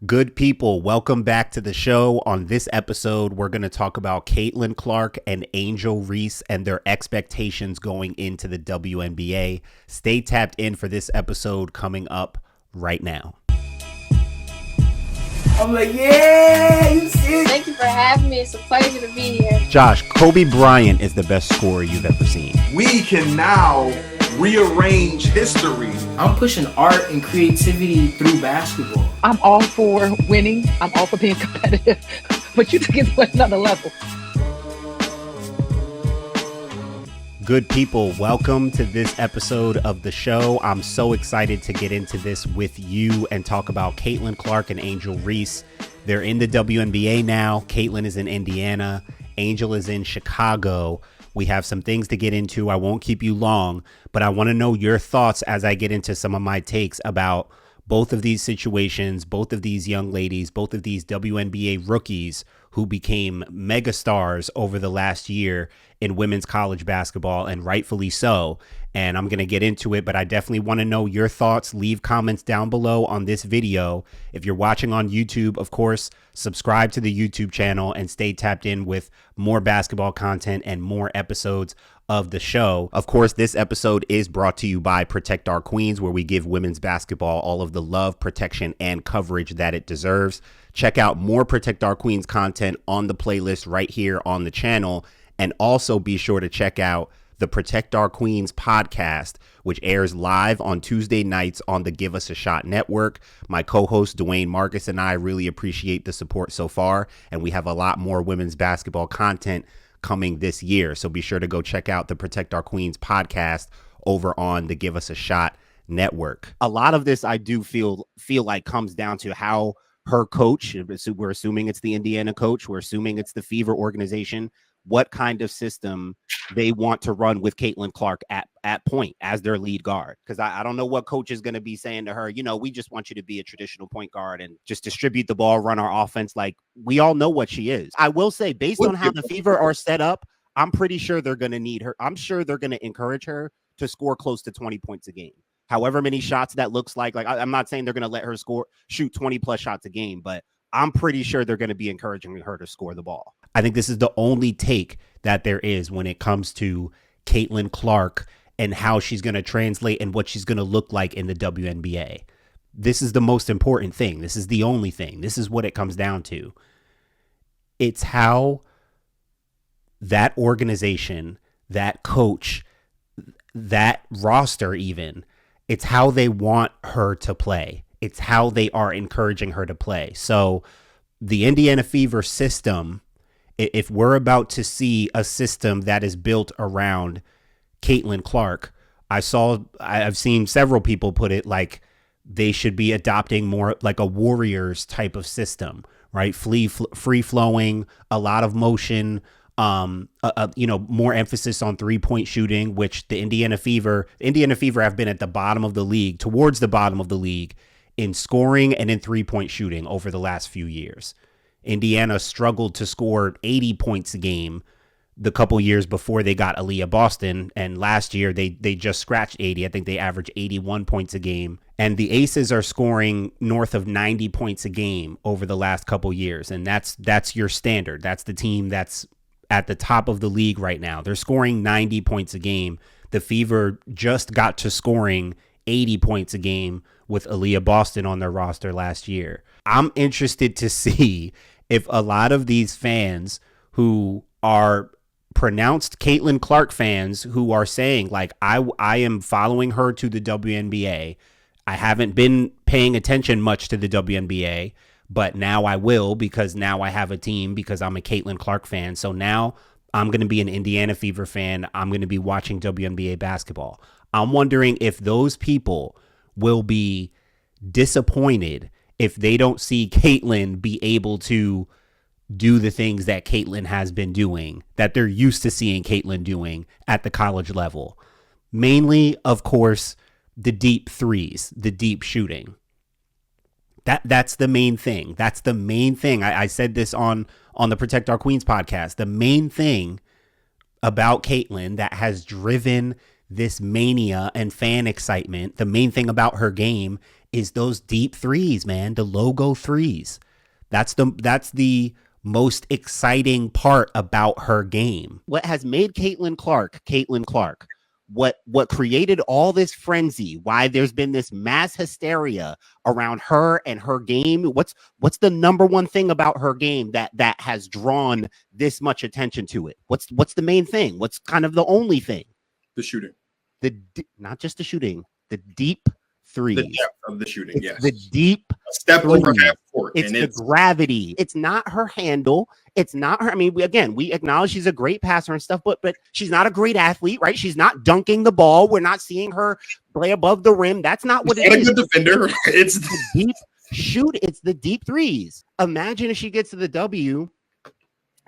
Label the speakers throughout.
Speaker 1: Good people, welcome back to the show. On this episode, we're going to talk about Caitlin Clark and Angel Reese and their expectations going into the WNBA. Stay tapped in for this episode coming up right now.
Speaker 2: I'm like, yeah, you see it?
Speaker 3: Thank you for having me. It's a pleasure to be here.
Speaker 1: Josh, Kobe Bryant is the best scorer you've ever seen.
Speaker 2: We can now rearrange history.
Speaker 4: I'm pushing art and creativity through basketball.
Speaker 5: I'm all for winning. I'm all for being competitive. But you took it to another level.
Speaker 1: Good people, welcome to this episode of the show. I'm so excited to get into this with you and talk about Caitlin Clark and Angel Reese. They're in the WNBA now. Caitlin is in Indiana. Angel is in Chicago. We have some things to get into. I won't keep you long, but I want to know your thoughts as I get into some of my takes about both of these situations, both of these young ladies, both of these WNBA rookies who became megastars over the last year in women's college basketball, and rightfully so. And I'm going to get into it, but I definitely want to know your thoughts. Leave comments down below on this video. If you're watching on YouTube, of course, subscribe to the YouTube channel and stay tapped in with more basketball content and more episodes of the show. Of course, this episode is brought to you by Protect Our Queens, where we give women's basketball all of the love, protection, and coverage that it deserves. Check out more Protect Our Queens content on the playlist right here on the channel. And also be sure to check out the Protect Our Queens podcast, which airs live on Tuesday nights on the Give Us a Shot network. My co-host Dwayne Marcus and I really appreciate the support so far, and we have a lot more women's basketball content coming this year. So be sure to go check out the Protect Our Queens podcast over on the Give Us a Shot network. A lot of this I do feel like comes down to how her coach, we're assuming it's the Indiana coach, we're assuming it's the Fever organization, what kind of system they want to run with Caitlin Clark at point as their lead guard. Because I don't know what coach is going to be saying to her, we just want you to be a traditional point guard and just distribute the ball, run our offense. Like, we all know what she is. I will say, based on how the Fever are set up, I'm pretty sure they're going to need her. I'm sure they're going to encourage her to score close to 20 points a game. However many shots that looks like I'm not saying they're going to let her shoot 20 plus shots a game, but I'm pretty sure they're going to be encouraging her to score the ball. I think this is the only take that there is when it comes to Caitlin Clark and how she's going to translate and what she's going to look like in the WNBA. This is the most important thing. This is the only thing. This is what it comes down to. It's how that organization, that coach, that roster even, it's how they want her to play. It's how they are encouraging her to play. So the Indiana Fever system, if we're about to see a system that is built around Caitlin Clark, I've seen several people put it like they should be adopting more like a Warriors type of system, right? Free flowing, a lot of motion, more emphasis on 3-point shooting, which the Indiana Fever have been at the bottom of the league, towards the bottom of the league in scoring and in 3-point shooting over the last few years. Indiana struggled to score 80 points a game the couple years before they got Aaliyah Boston, and last year they just scratched 80. I think they averaged 81 points a game, and the Aces are scoring north of 90 points a game over the last couple years, and that's your standard. That's the team that's at the top of the league right now. They're scoring 90 points a game. The Fever just got to scoring 80 points a game with Aaliyah Boston on their roster last year. I'm interested to see if a lot of these fans who are pronounced Caitlin Clark fans who are saying, like, I am following her to the WNBA. I haven't been paying attention much to the WNBA, but now I will, because now I have a team, because I'm a Caitlin Clark fan. So now I'm going to be an Indiana Fever fan. I'm going to be watching WNBA basketball. I'm wondering if those people will be disappointed if they don't see Caitlin be able to do the things that Caitlin has been doing, that they're used to seeing Caitlin doing at the college level. Mainly, of course, the deep threes, the deep shooting. That's the main thing. That's the main thing. I said this on the Protect Our Queens podcast. The main thing about Caitlin that has driven this mania and fan excitement, the main thing about her game is those deep threes, man, the logo threes. That's the most exciting part about her game. What has made Caitlin Clark, what created all this frenzy, why there's been this mass hysteria around her and her game. What's the number one thing about her game that has drawn this much attention to it? What's the main thing? What's kind of the only thing?
Speaker 6: The shooting.
Speaker 1: Not just the shooting, the deep threes.
Speaker 6: The depth of the shooting, yes.
Speaker 1: The deep
Speaker 6: a step
Speaker 1: threes.
Speaker 6: over half court.
Speaker 1: It's the gravity. It's not her handle. It's not her. I mean, we acknowledge she's a great passer and stuff, but she's not a great athlete, right? She's not dunking the ball. We're not seeing her play above the rim. That's not what it is.
Speaker 6: It's a good defender. It's
Speaker 1: the deep shoot. It's the deep threes. Imagine if she gets to the W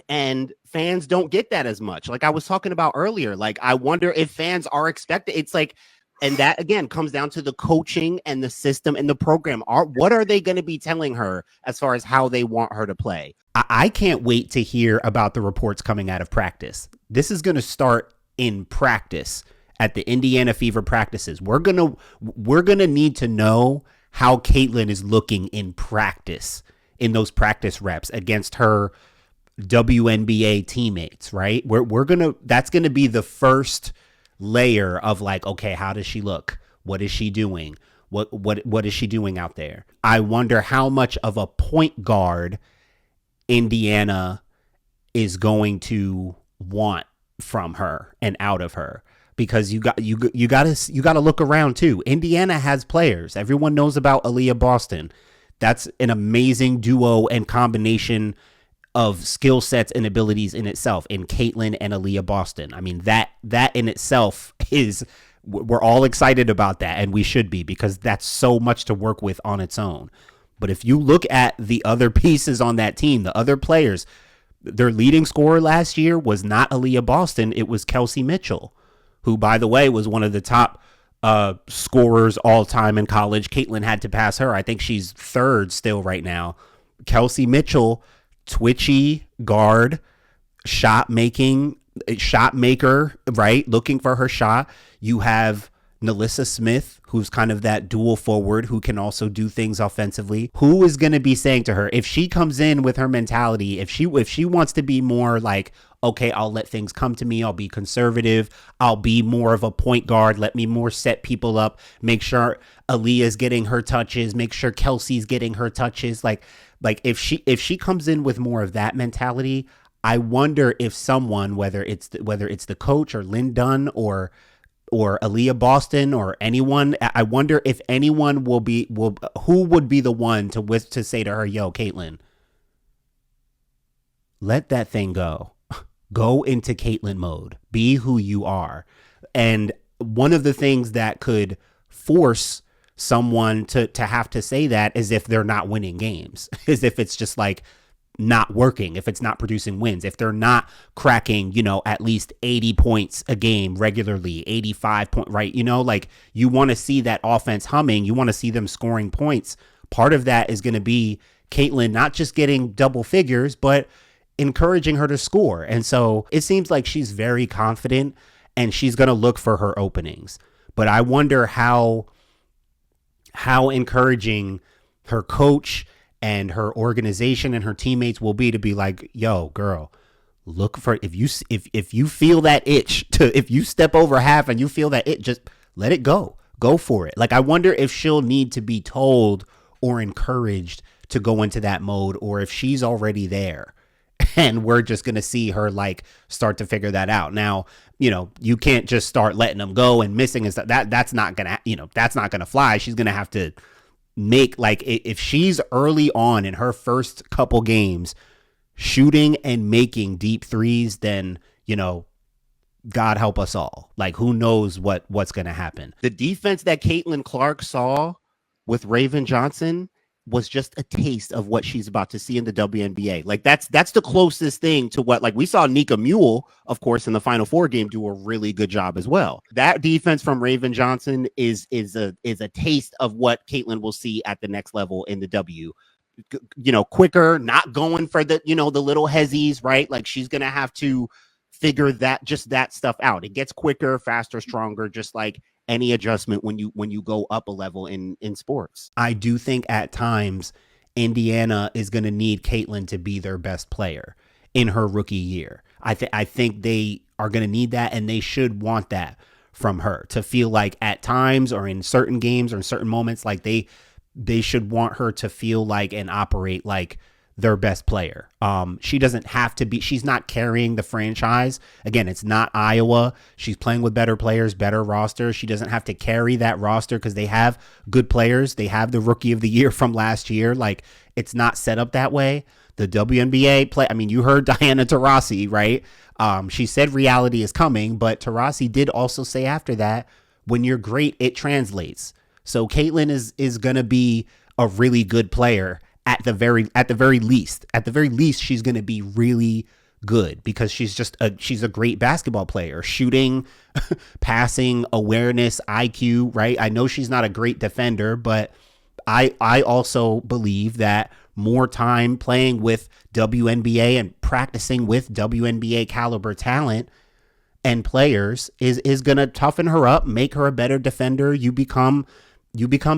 Speaker 1: and fans don't get that as much. Like I was talking about earlier, like I wonder if fans are expected. It's like, and that again comes down to the coaching and the system and the program. What are they going to be telling her as far as how they want her to play? I can't wait to hear about the reports coming out of practice. This is going to start in practice at the Indiana Fever practices. We're gonna need to know how Caitlin is looking in practice, in those practice reps against her WNBA teammates, right? That's gonna be the first layer of like, okay, how does she look? What is she doing? What is she doing out there? I wonder how much of a point guard Indiana is going to want from her and out of her, because you got to look around too. Indiana has players. Everyone knows about Aaliyah Boston. That's an amazing duo and combination of skill sets and abilities in itself in Caitlin and Aaliyah Boston. I mean, that in itself is, we're all excited about that, and we should be, because that's so much to work with on its own. But if you look at the other pieces on that team, the other players, their leading scorer last year was not Aaliyah Boston. It was Kelsey Mitchell, who, by the way, was one of the top scorers all time in college. Caitlin had to pass her. I think she's third still right now. Kelsey Mitchell, twitchy guard, shot maker, right? Looking for her shot. You have Nalissa Smith, who's kind of that dual forward who can also do things offensively. Who is going to be saying to her, if she comes in with her mentality, if she wants to be more like, okay, I'll let things come to me, I'll be conservative, I'll be more of a point guard, let me more set people up, make sure Aaliyah's getting her touches, make sure Kelsey's getting her touches, like if she comes in with more of that mentality, I wonder if someone, whether it's the coach or Lynn Dunn or Aaliyah Boston or anyone, I wonder if anyone who would be the one to say to her, yo, Caitlin, let that thing go. Go into Caitlin mode. Be who you are. And one of the things that could force someone to have to say that is if they're not winning games, is if it's just like not working, if it's not producing wins, if they're not cracking, at least 80 points a game regularly, 85 point, right? Like you want to see that offense humming. You want to see them scoring points. Part of that is going to be Caitlin not just getting double figures, but encouraging her to score. And so it seems like she's very confident and she's going to look for her openings. But I wonder how encouraging her coach and her organization and her teammates will be to be like, yo, girl, look for, if you feel that itch if you step over half and you feel that it, just let it go for it. Like, I wonder if she'll need to be told or encouraged to go into that mode, or if she's already there and we're just going to see her like start to figure that out. Now, you can't just start letting them go and missing and stuff. That's not going to fly. She's going to have to make, like, if she's early on in her first couple games shooting and making deep threes, then, God help us all. Like, who knows what's going to happen. The defense that Caitlin Clark saw with Raven Johnson was just a taste of what she's about to see in the WNBA. Like, that's the closest thing to what, like, we saw Nika Mule, of course, in the Final Four game do a really good job as well. That defense from Raven Johnson is a taste of what Caitlin will see at the next level in the W. Quicker, not going for the little hezzies, right? Like, she's going to have to figure that stuff out. It gets quicker, faster, stronger, just like any adjustment when you go up a level in sports. I do think at times Indiana is going to need Caitlin to be their best player in her rookie year. I think they are going to need that, and they should want that from her, to feel like at times or in certain games or in certain moments, like they should want her to feel like and operate like their best player. She doesn't have to be, she's not carrying the franchise. Again, it's not Iowa. She's playing with better players, better roster. She doesn't have to carry that roster because they have good players. They have the rookie of the year from last year. Like, it's not set up that way. The WNBA play, I mean, you heard Diana Taurasi, right? She said reality is coming, but Taurasi did also say after that, when you're great, it translates. So Caitlin is going to be a really good player at the very least. At the very least, she's going to be really good because she's a great basketball player, shooting, passing, awareness, IQ, right? I know she's not a great defender, but I also believe that more time playing with WNBA and practicing with WNBA caliber talent and players is going to toughen her up, make her a better defender. You become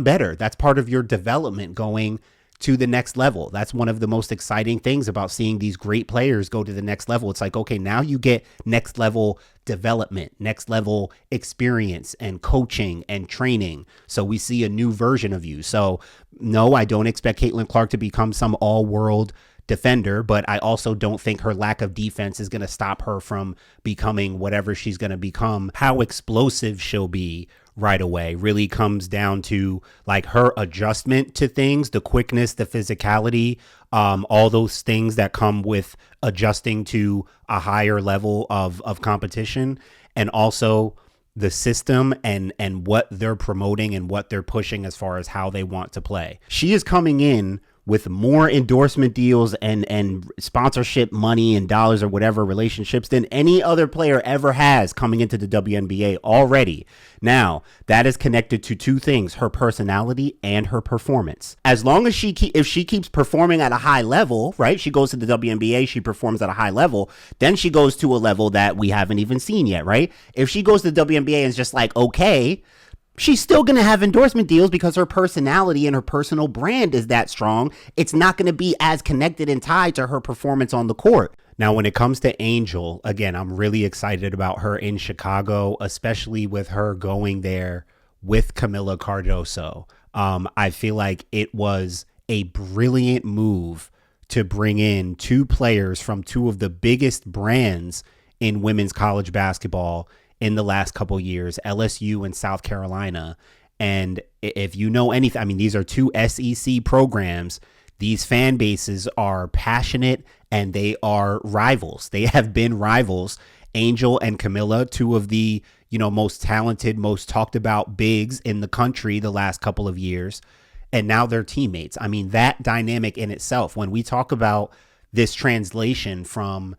Speaker 1: better. That's part of your development going to the next level. That's one of the most exciting things about seeing these great players go to the next level. It's like, okay, now you get next level development, next level experience and coaching and training. So we see a new version of you. So no, I don't expect Caitlin Clark to become some all-world defender, but I also don't think her lack of defense is going to stop her from becoming whatever she's going to become. How explosive she'll be right away really comes down to like her adjustment to things, the quickness, the physicality, all those things that come with adjusting to a higher level of competition, and also the system and what they're promoting and what they're pushing as far as how they want to play. She is coming in with more endorsement deals and sponsorship money and dollars or whatever relationships than any other player ever has coming into the WNBA already. Now, that is connected to two things: her personality and her performance. As long as if she keeps performing at a high level, right? She goes to the WNBA, she performs at a high level, then she goes to a level that we haven't even seen yet, right? If she goes to the WNBA and is just like, okay, she's still going to have endorsement deals because her personality and her personal brand is that strong. It's not going to be as connected and tied to her performance on the court. Now, when it comes to Angel, again, I'm really excited about her in Chicago, especially with her going there with Kamilla Cardoso. I feel like it was a brilliant move to bring in two players from two of the biggest brands in women's college basketball in the last couple years, LSU and South Carolina. And if you know anything, I mean, these are two SEC programs. These fan bases are passionate and they are rivals. They have been rivals. Angel and Kamilla, two of the, most talented, most talked about bigs in the country the last couple of years. And now they're teammates. I mean, that dynamic in itself, when we talk about this translation from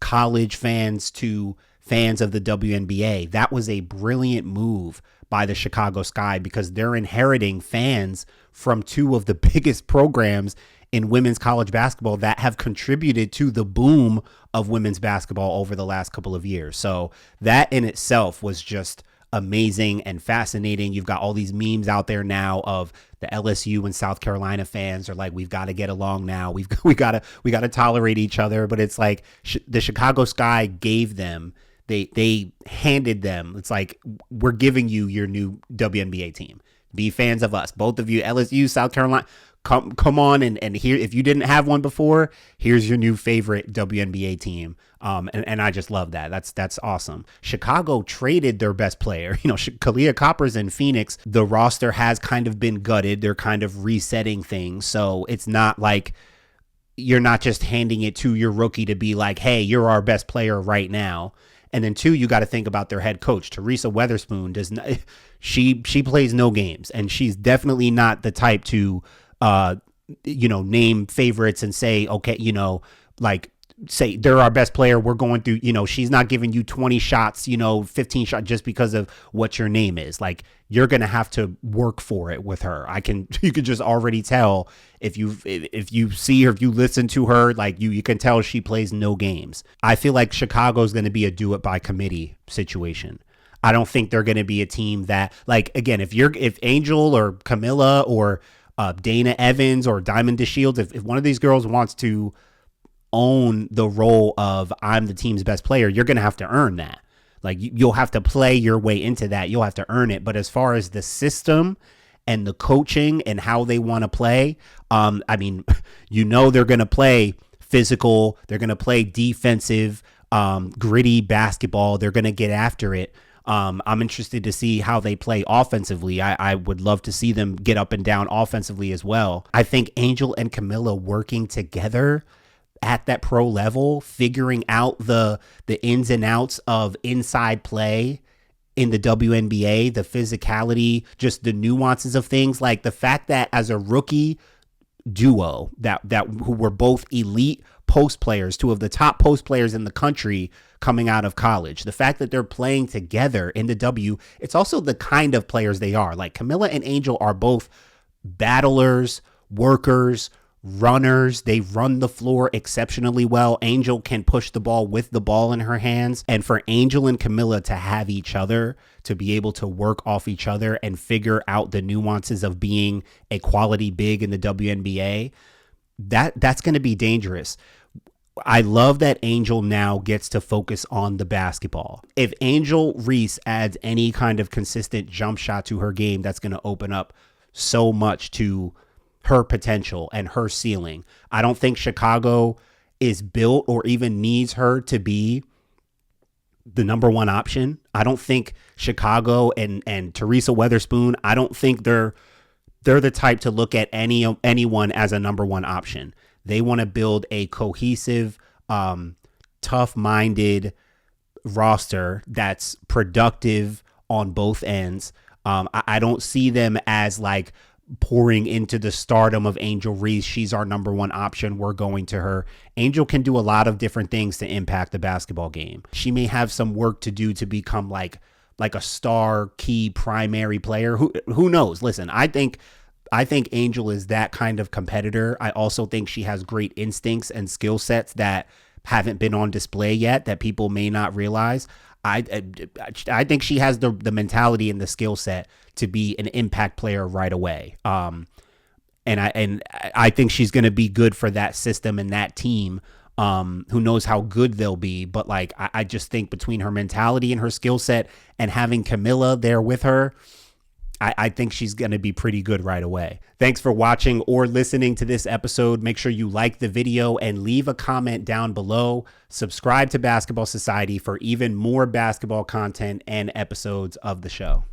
Speaker 1: college fans to fans of the WNBA, that was a brilliant move by the Chicago Sky because they're inheriting fans from two of the biggest programs in women's college basketball that have contributed to the boom of women's basketball over the last couple of years. So that in itself was just amazing and fascinating. You've got all these memes out there now of the LSU and South Carolina fans are like, we've got to get along now. We got to tolerate each other. But it's like the Chicago Sky gave them, they handed them, it's like, we're giving you your new WNBA team. Be fans of us, both of you, LSU, South Carolina. Come on and here, if you didn't have one before, here's your new favorite WNBA team. And I just love that. That's awesome. Chicago traded their best player. Kamilla Copper's in Phoenix. The roster has kind of been gutted. They're kind of resetting things. So it's not like you're not just handing it to your rookie to be like, hey, you're our best player right now. And then two, you got to think about their head coach. Teresa Weatherspoon does not, she plays no games, and she's definitely not the type to name favorites and say, okay, like say they're our best player. We're going through, she's not giving you 20 shots, 15 shots just because of what your name is. Like, you're going to have to work for it with her. You could just already tell if you see her, if you listen to her, like you can tell she plays no games. I feel like Chicago's going to be a do it by committee situation. I don't think they're going to be a team that, like, again, if Angel or Kamilla or Dana Evans or Diamond DeShields, if one of these girls wants to own the role of I'm the team's best player, you're going to have to earn that. Like, you'll have to play your way into that. You'll have to earn it. But as far as the system and the coaching and how they want to play, I mean, they're going to play physical. They're going to play defensive, gritty basketball. They're going to get after it. I'm interested to see how they play offensively. I would love to see them get up and down offensively as well. I think Angel and Kamilla working together at that pro level, figuring out the ins and outs of inside play in the WNBA, the physicality, just the nuances of things, like the fact that as a rookie duo that who were both elite post players, two of the top post players in the country coming out of college, the fact that they're playing together in the W, it's also the kind of players they are. Like, Kamilla and Angel are both battlers, workers, runners. They run the floor exceptionally well. Angel can push the ball with the ball in her hands. And for Angel and Kamilla to have each other, to be able to work off each other and figure out the nuances of being a quality big in the WNBA, that's going to be dangerous. I love that Angel now gets to focus on the basketball. If Angel Reese adds any kind of consistent jump shot to her game, that's going to open up so much to her potential and her ceiling. I don't think Chicago is built or even needs her to be the number one option. I don't think Chicago and Teresa Weatherspoon, I don't think they're the type to look at anyone as a number one option. They want to build a cohesive, tough-minded roster that's productive on both ends. I don't see them as like pouring into the stardom of Angel Reese. She's our number one option. We're going to her. Angel can do a lot of different things to impact the basketball game. She may have some work to do to become like a star key primary player. Who knows? Listen, I think Angel is that kind of competitor. I also think she has great instincts and skill sets that haven't been on display yet that people may not realize. I think she has the mentality and the skill set to be an impact player right away. And I think she's going to be good for that system and that team. Who knows how good they'll be, but like, I just think between her mentality and her skill set and having Kamilla there with her, I think she's going to be pretty good right away. Thanks for watching or listening to this episode. Make sure you like the video and leave a comment down below. Subscribe to Basketball Society for even more basketball content and episodes of the show.